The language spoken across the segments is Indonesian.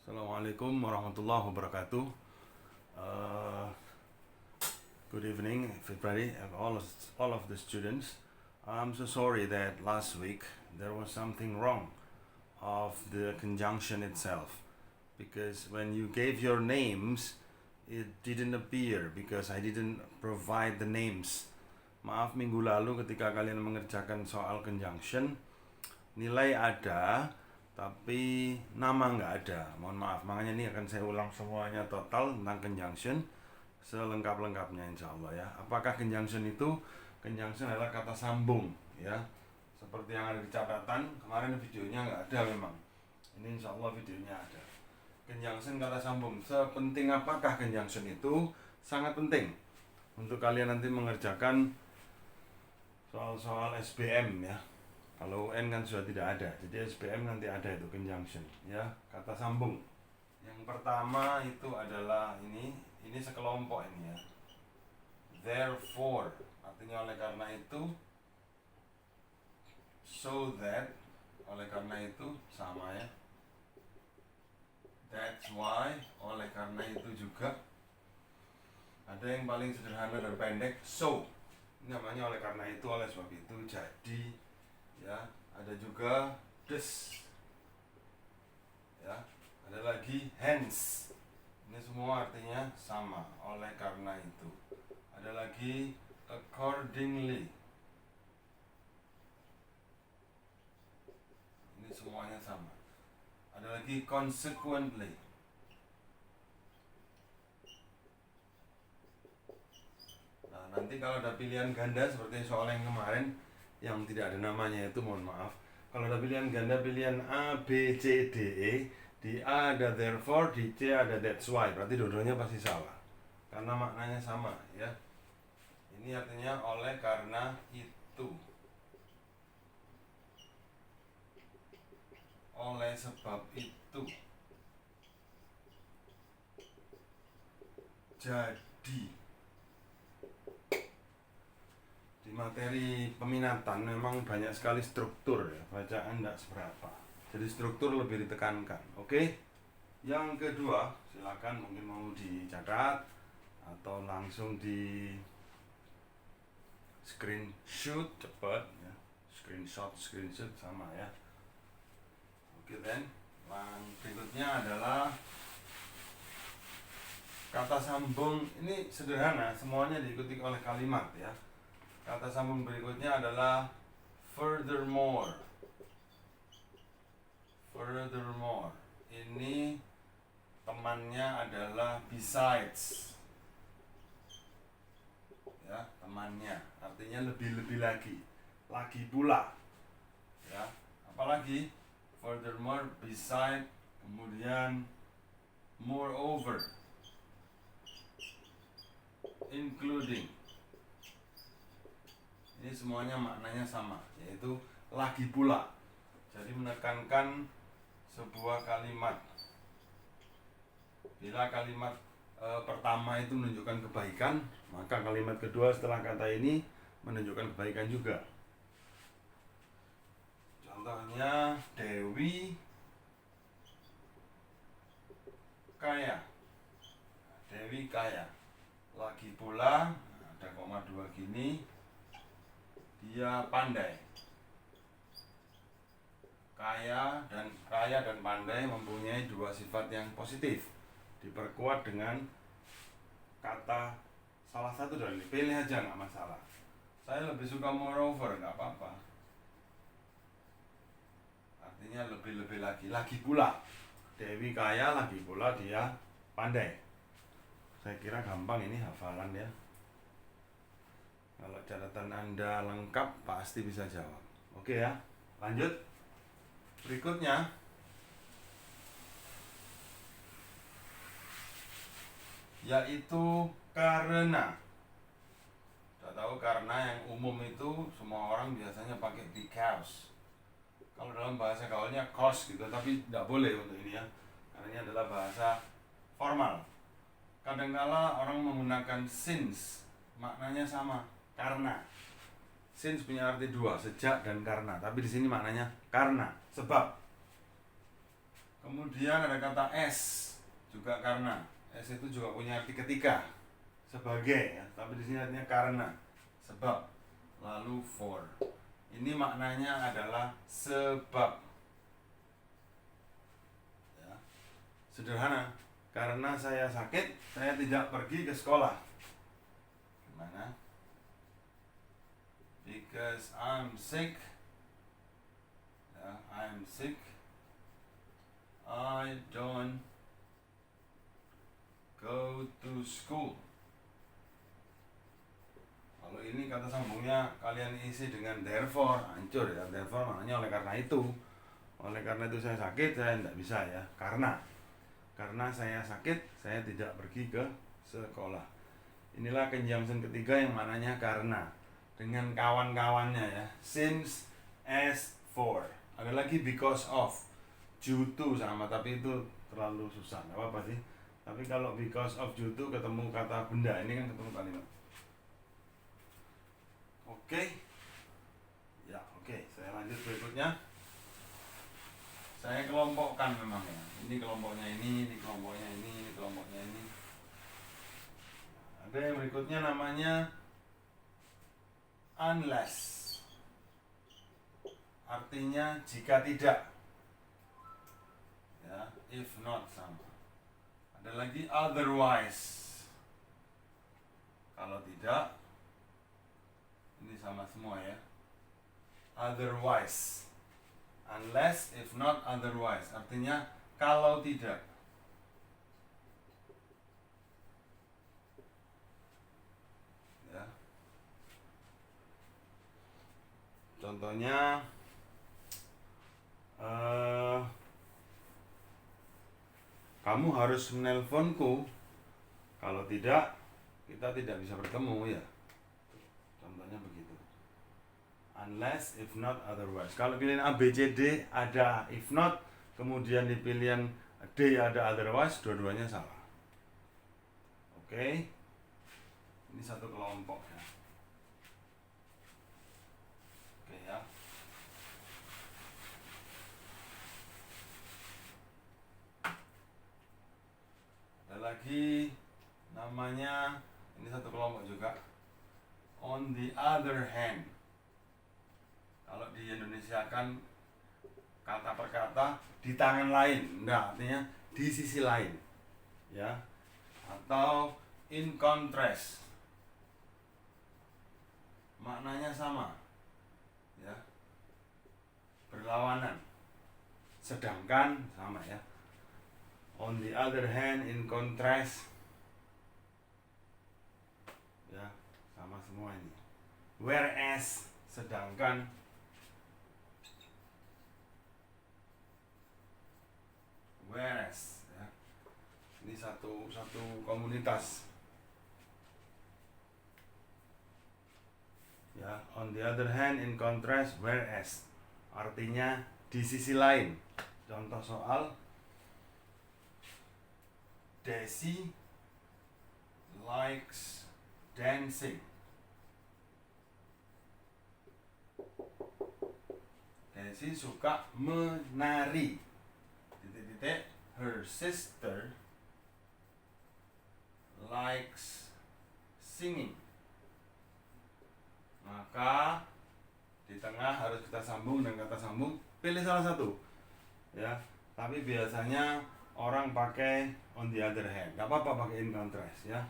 Assalamualaikum warahmatullahi wabarakatuh. Uh, Good evening, everybody, and all of the students. I'm so sorry that last week there was something wrong of the conjunction itself, because when you gave your names, it didn't appear because I didn't provide the names. Maaf, minggu lalu ketika kalian mengerjakan soal conjunction, nilai ada, tapi nama nggak ada. Mohon maaf, makanya ini akan saya ulang semuanya total tentang conjunction selengkap-lengkapnya insya Allah ya. Apakah conjunction itu? Conjunction adalah kata sambung ya. Seperti yang ada di catatan, kemarin videonya nggak ada memang. Ini insya Allah videonya ada. Conjunction kata sambung. Sepenting apakah conjunction itu? Sangat penting untuk kalian nanti mengerjakan soal-soal SBM ya. Kalau UN kan sudah tidak ada, jadi SBM nanti ada itu conjunction ya, kata sambung. Yang pertama itu adalah ini sekelompok ini ya. Therefore, artinya oleh karena itu. So that, oleh karena itu, sama ya. That's why, oleh karena itu juga. Ada yang paling sederhana dan pendek, so. Ini namanya oleh karena itu, oleh sebab itu, jadi ya. Ada juga thus ya, ada lagi hence. Ini semua artinya sama, oleh karena itu. Ada lagi accordingly. Ini semuanya sama. Ada lagi consequently. Nah, nanti kalau ada pilihan ganda seperti soal yang kemarin yang tidak ada namanya itu, mohon maaf. Kalau ada pilihan ganda, pilihan A, B, C, D, E. Di A ada therefore, di C ada that's why. Berarti dua-duanya pasti salah, karena maknanya sama ya. Ini artinya oleh karena itu, oleh sebab itu, jadi. Di materi peminatan memang banyak sekali struktur ya, bacaan tidak seberapa, jadi struktur lebih ditekankan. Oke. Yang kedua, silakan mungkin mau dicatat atau langsung di screenshot cepat ya. Screenshot sama ya. Oke, then yang berikutnya adalah kata sambung. Ini sederhana, semuanya diikuti oleh kalimat ya. Kata sambung berikutnya adalah furthermore. Furthermore. Ini temannya adalah besides. Ya, temannya. Artinya lebih-lebih lagi. Lagi pula. Ya, apalagi furthermore, beside, kemudian moreover, including. Ini semuanya maknanya sama, yaitu lagi pula. Jadi menekankan sebuah kalimat. Bila kalimat pertama itu menunjukkan kebaikan, maka kalimat kedua setelah kata ini menunjukkan kebaikan juga. Contohnya Dewi kaya. Dewi kaya. Lagi pula, ada koma 2 gini, dia pandai. Kaya dan pandai mempunyai dua sifat yang positif. Diperkuat dengan kata salah satu dari ini. Pilih aja, nggak masalah. Saya lebih suka moreover, nggak apa-apa. Artinya lebih-lebih lagi pula. Dewi kaya, lagi pula dia pandai. Saya kira gampang ini hafalan ya. Kalau catatan Anda lengkap, pasti bisa jawab. Oke ya, lanjut. Berikutnya, yaitu karena. Sudah tahu karena yang umum itu semua orang biasanya pakai because. Kalau dalam bahasa gaulnya cause gitu, tapi tidak boleh untuk ini ya, karena ini adalah bahasa formal. Kadangkala orang menggunakan since, maknanya sama, karena. Since punya arti dua, sejak dan karena, tapi di sini maknanya karena, sebab. Kemudian ada kata S, juga karena. S itu juga punya arti ketika, sebagai ya, tapi di sini artinya karena, sebab. Lalu for. Ini maknanya adalah sebab. Ya. Sederhana, karena saya sakit, saya tidak pergi ke sekolah. Gimana? Because I'm sick. Ya, I'm sick. I don't go to school. Kalau ini kata sambungnya kalian isi dengan therefore, hancur ya. Therefore maknanya oleh karena itu. Oleh karena itu saya sakit, saya tidak bisa ya. Karena saya sakit, saya tidak pergi ke sekolah. Inilah conjunction ketiga yang maknanya karena, dengan kawan-kawannya ya. Since, as, for. Ada lagi because of, due to sama, tapi itu terlalu susah. Gak apa-apa sih. Tapi kalau because of, due to ketemu kata benda, ini kan ketemu kalimat. Oke. Ya, oke. Saya lanjut berikutnya. Saya kelompokkan memang ya. Ini kelompoknya ini kelompoknya ini kelompoknya ini. Ada yang berikutnya namanya unless. Artinya jika tidak. Ya, if not sama. Ada lagi otherwise. Kalau tidak, ini sama semua ya. Otherwise. Unless, if not, otherwise. Artinya kalau tidak. Ya. Contohnya kamu harus menelponku. Kalau tidak, kita tidak bisa bertemu ya. Contohnya begitu. Unless, if not, otherwise. Kalau pilihan A, B, C, D ada if not, kemudian di pilihan D ada otherwise, dua-duanya salah. Oke. Ini satu kelompok ya. Oke ya. Ada lagi namanya, ini satu kelompok juga. On the other hand. Kalau di Indonesia kan kata per kata di tangan lain, enggak, artinya di sisi lain, ya, atau in contrast, maknanya sama, ya, berlawanan, sedangkan sama ya. On the other hand, in contrast, ya, sama semua ini. Whereas, sedangkan. Whereas ya. Ini satu komunitas. Ya, on the other hand, in contrast, whereas. Artinya di sisi lain. Contoh soal, Desi likes dancing. Desi suka menari. Her sister likes singing. Maka di tengah harus kita sambung dan kata sambung, pilih salah satu ya. Tapi biasanya orang pakai on the other hand, gak apa-apa pakai in contrast ya.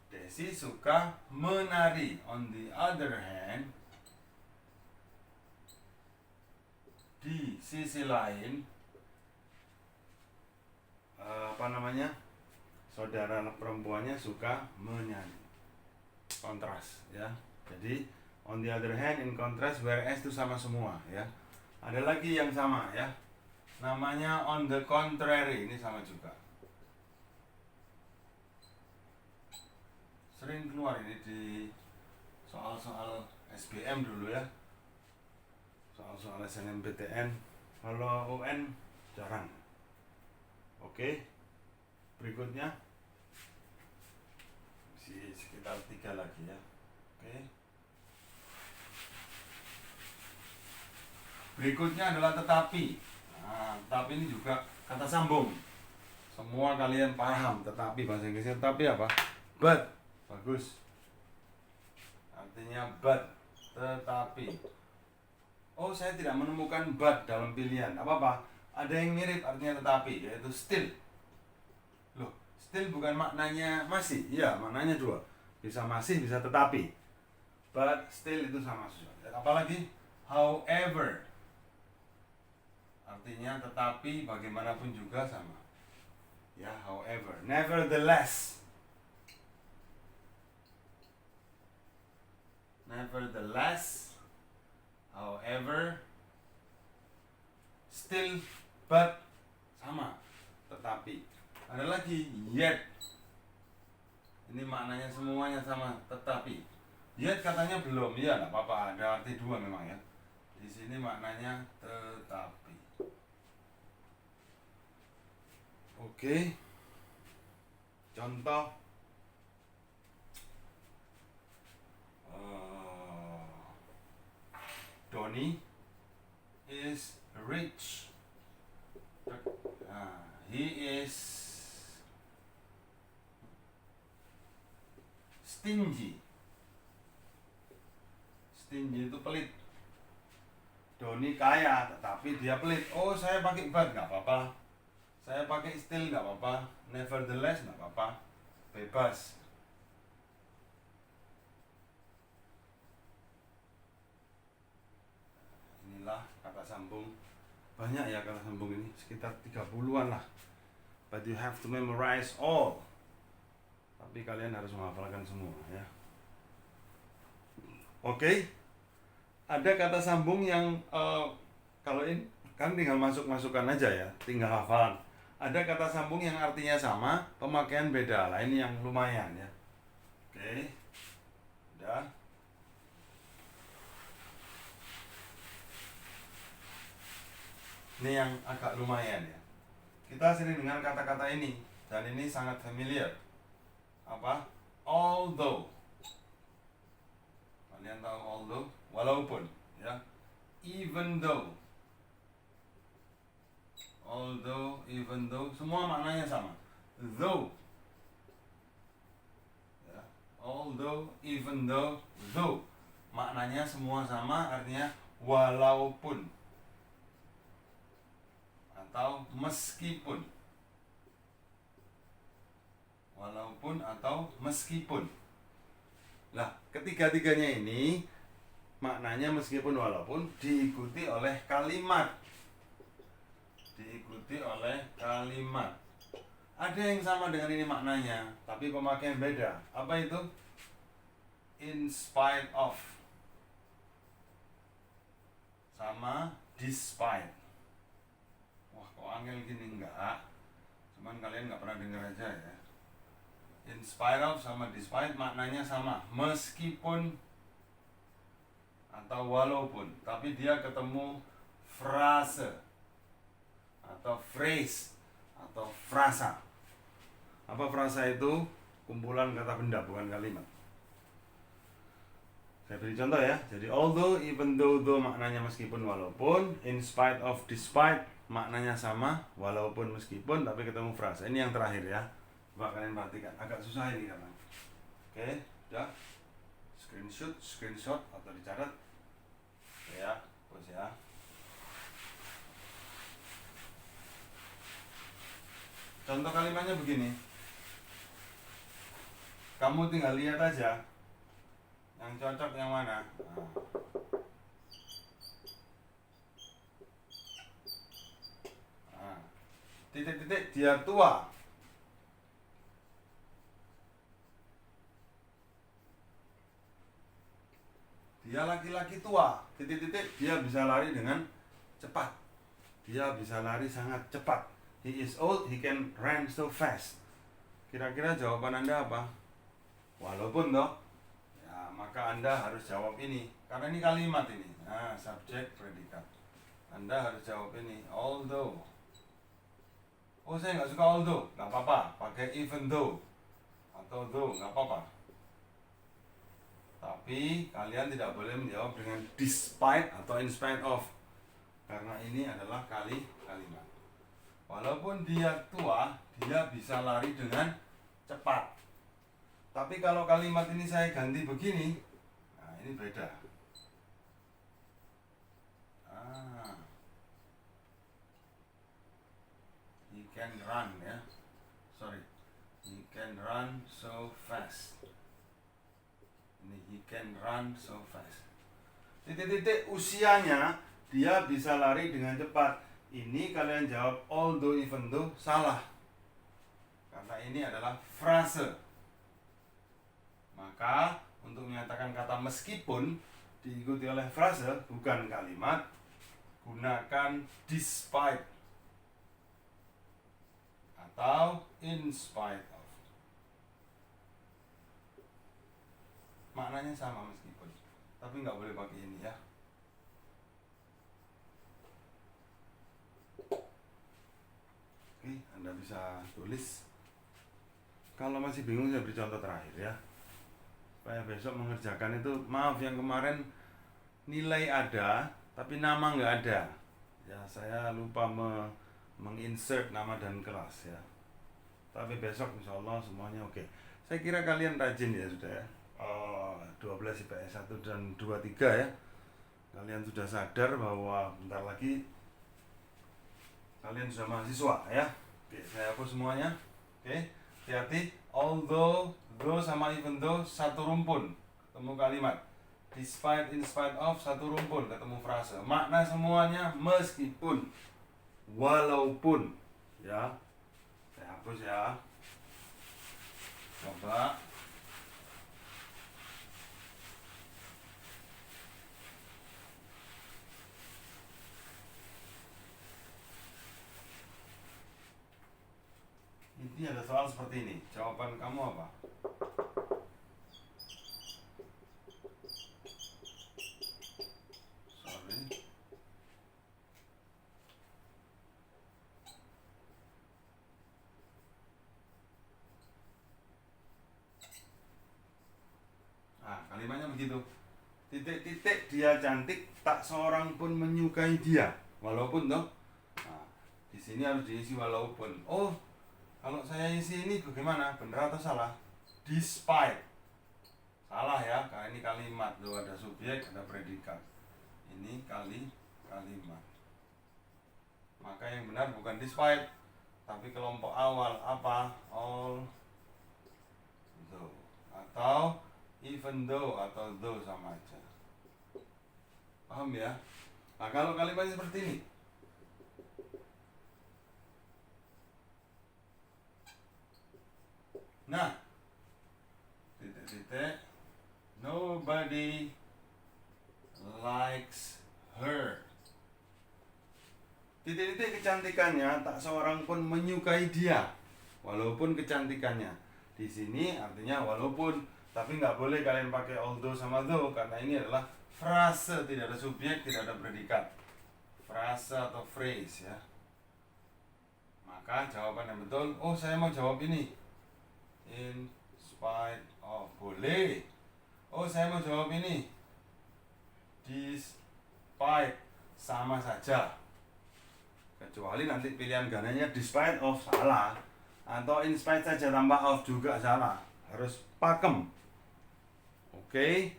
Desi suka menari. On the other hand, di sisi lain, saudara perempuannya suka menyanyi. Kontras ya. Jadi on the other hand, in contrast, whereas itu sama semua ya. Ada lagi yang sama ya, namanya on the contrary. Ini sama juga, sering keluar ini di soal-soal SBM dulu ya, soal-soal SNMPTN. Kalau UN jarang. Oke, berikutnya sekitar 3 lagi ya. Oke. Berikutnya adalah tetapi. Nah, tetapi ini juga kata sambung. Semua kalian paham, tetapi bahasa Inggrisnya tetapi apa? But. Bagus. Artinya but, tetapi. Oh, saya tidak menemukan but dalam pilihan. Apa-apa? Ada yang mirip artinya tetapi, yaitu still. Loh, still bukan maknanya masih. Iya, maknanya dua. Bisa masih, bisa tetapi. But still itu sama saja. Apalagi however. Artinya tetapi bagaimanapun juga sama. Ya, however. Nevertheless. Nevertheless. However. Still, but sama. Tetapi. Ada lagi yet. Ini maknanya semuanya sama, tetapi. Yet katanya belum, ya nggak apa-apa, ada arti dua memang ya. Di sini maknanya tetapi. Oke. Contoh. Donny is rich. He is stingy. Stingy itu pelit. Donny kaya, tetapi dia pelit. Oh, saya pakai but nggak apa-apa. Saya pakai still nggak apa-apa. Nevertheless nggak apa-apa. Bebas. Inilah kata sambung. Banyak ya kata sambung ini, sekitar 30-an lah. But you have to memorize all. Tapi kalian harus menghafalkan semua ya. Oke. Ada kata sambung yang kalau ini kan tinggal masukkan aja ya, tinggal hafalan. Ada kata sambung yang artinya sama, pemakaian beda lah. Ini yang lumayan ya. Oke. Udah. Ini yang agak lumayan ya. Kita sering dengar kata-kata ini dan ini sangat familiar. Apa? Although. Kalian tahu although? Walaupun ya. Even though. Although, even though, semua maknanya sama. Though. Ya. Although, even though, though. Maknanya semua sama, artinya walaupun. Atau meskipun. Walaupun atau meskipun. Nah, ketiga-tiganya ini maknanya meskipun walaupun diikuti oleh kalimat. Diikuti oleh kalimat. Ada yang sama dengan ini maknanya, tapi pemakaian beda. Apa itu? In spite of. Sama despite. Wah, kok angel gini enggak? Cuman kalian nggak pernah dengar aja ya. In spite of sama despite maknanya sama, meskipun atau walaupun, tapi dia ketemu frase atau phrase atau frasa. Apa frasa itu? Kumpulan kata benda, bukan kalimat. Saya beri contoh ya. Jadi although, even though, though maknanya meskipun walaupun, in spite of, despite maknanya sama, walaupun meskipun, tapi ketemu frasa. Ini yang terakhir ya. Coba kalian perhatikan, agak susah ini karena. Oke, udah. Screenshot atau dicatat. Ya, pause ya. Contoh kalimatnya begini. Kamu tinggal lihat aja. Yang cocok yang mana? Titik-titik dia tua. Dia laki-laki tua. Titik-titik dia bisa lari dengan cepat. Dia bisa lari sangat cepat. He is old, he can run so fast. Kira-kira jawaban Anda apa? Walaupun toh. Ya, maka Anda harus jawab ini. Karena ini kalimat ini. Nah, subjek, predikat. Anda harus jawab ini. Although. Oh, saya nggak suka although. Nggak apa-apa. Pakai even though. Atau though. Nggak apa-apa. Tapi kalian tidak boleh menjawab dengan despite atau in spite of. Karena ini adalah kalimat. Walaupun dia tua, dia bisa lari dengan cepat. Tapi kalau kalimat ini saya ganti begini, nah ini beda. He can run ya. Sorry. He can run so fast. Ini he can run so fast. Titik-titik usianya dia bisa lari dengan cepat. Ini kalian jawab although even though salah. Karena ini adalah frase. Maka untuk menyatakan kata meskipun diikuti oleh frase bukan kalimat, gunakan despite atau in spite of. Maknanya sama meskipun, tapi nggak boleh pakai ini ya. Oke, Anda bisa tulis. Kalau masih bingung saya beri contoh terakhir ya, supaya besok mengerjakan itu. Maaf yang kemarin nilai ada tapi nama nggak ada ya, saya lupa menginsert nama dan kelas ya. Tapi besok insya Allah semuanya oke. Saya kira kalian rajin ya sudah ya. 12 IPS 1 dan 2, 3 ya. Kalian sudah sadar bahwa bentar lagi kalian sudah mahasiswa ya. Oke, saya hapus semuanya. Oke, hati-hati. Although, though sama even though satu rumpun, ketemu kalimat. Despite, in spite of satu rumpun, ketemu frase. Makna semuanya meskipun, walaupun ya. Saya hapus ya. Coba. Ini ada soal seperti ini. Jawaban kamu apa? Sorry. Nah, kalimatnya begitu. Titik-titik dia cantik, tak seorang pun menyukai dia. Walaupun toh. Nah, di sini harus diisi walaupun. Oh, kalau saya isi ini bagaimana? Benar atau salah? Despite. Salah ya, karena ini kalimat. Loh, ada subjek, ada predikat. Ini kalimat. Maka yang benar bukan despite, tapi kelompok awal apa? All though. Atau even though atau though sama aja. Paham ya? Nah, kalau kalimatnya seperti ini. Nah, titik-titik, nobody likes her. Titik-titik kecantikannya tak seorang pun menyukai dia, walaupun kecantikannya. Di sini artinya walaupun, tapi nggak boleh kalian pakai although sama though karena ini adalah frase, tidak ada subjek, tidak ada predikat. Frase atau phrase ya. Maka jawaban yang betul, oh saya mau jawab ini. In spite of, boleh. Oh saya mau jawab ini. Despite, sama saja. Kecuali nanti pilihan gandanya despite of salah, atau in spite saja tanpa of juga salah. Harus pakem. Oke.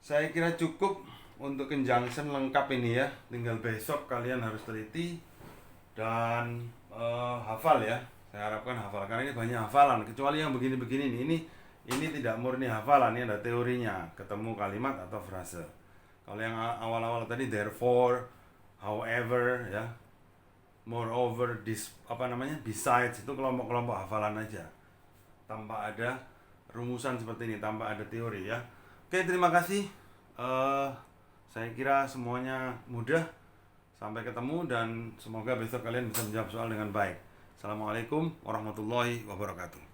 Saya kira cukup untuk conjunction lengkap ini ya. Tinggal besok kalian harus teliti dan hafal ya. Saya harapkan hafal karena ini banyak hafalan. Kecuali yang begini-begini ini tidak murni hafalan, ini ada teorinya, ketemu kalimat atau frase. Kalau yang awal-awal tadi therefore, however ya, moreover, besides, itu kelompok-kelompok hafalan aja. Tanpa ada rumusan seperti ini, tanpa ada teori ya. Oke, terima kasih. Saya kira semuanya mudah. Sampai ketemu dan semoga besok kalian bisa menjawab soal dengan baik. Assalamualaikum warahmatullahi wabarakatuh.